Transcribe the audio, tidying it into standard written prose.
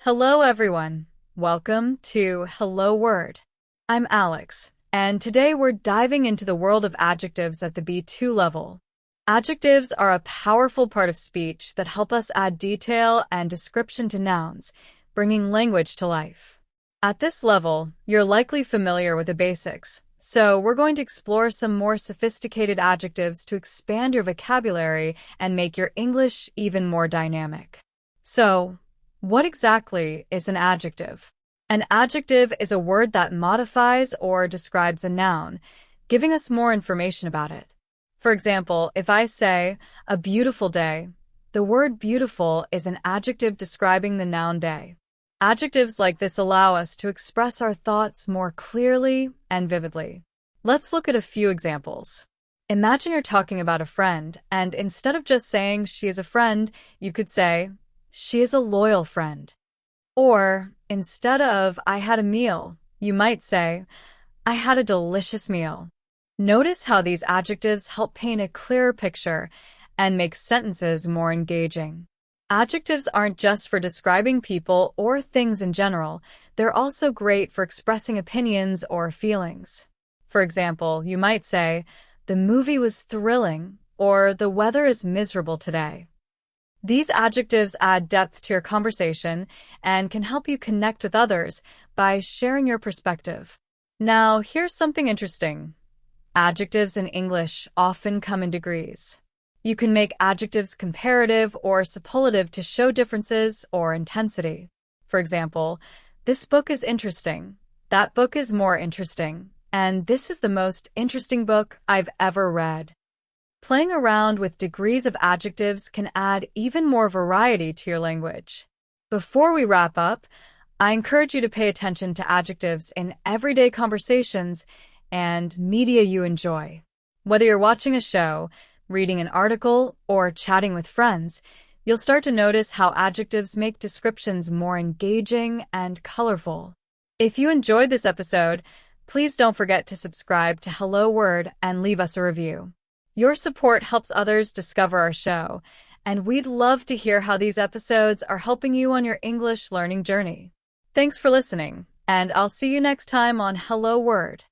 Hello, everyone. Welcome to Hello Word. I'm Alex, and today we're diving into the world of adjectives at the B2 level. Adjectives are a powerful part of speech that help us add detail and description to nouns, bringing language to life. At this level, you're likely familiar with the basics, so we're going to explore some more sophisticated adjectives to expand your vocabulary and make your English even more dynamic. So, what exactly is an adjective? An adjective is a word that modifies or describes a noun, giving us more information about it. For example, if I say, a beautiful day, the word beautiful is an adjective describing the noun day. Adjectives like this allow us to express our thoughts more clearly and vividly. Let's look at a few examples. Imagine you're talking about a friend, and instead of just saying she is a friend, you could say, she is a loyal friend. Or, instead of I had a meal, you might say, I had a delicious meal. Notice how these adjectives help paint a clearer picture and make sentences more engaging. Adjectives aren't just for describing people or things in general, they're also great for expressing opinions or feelings. For example, you might say, the movie was thrilling, or the weather is miserable today. These adjectives add depth to your conversation and can help you connect with others by sharing your perspective. Now, here's something interesting. Adjectives in English often come in degrees. You can make adjectives comparative or superlative to show differences or intensity. For example, this book is interesting, that book is more interesting, and this is the most interesting book I've ever read. Playing around with degrees of adjectives can add even more variety to your language. Before we wrap up, I encourage you to pay attention to adjectives in everyday conversations and media you enjoy. Whether you're watching a show, reading an article, or chatting with friends, you'll start to notice how adjectives make descriptions more engaging and colorful. If you enjoyed this episode, please don't forget to subscribe to Hello Word and leave us a review. Your support helps others discover our show, and we'd love to hear how these episodes are helping you on your English learning journey. Thanks for listening, and I'll see you next time on Hello Word.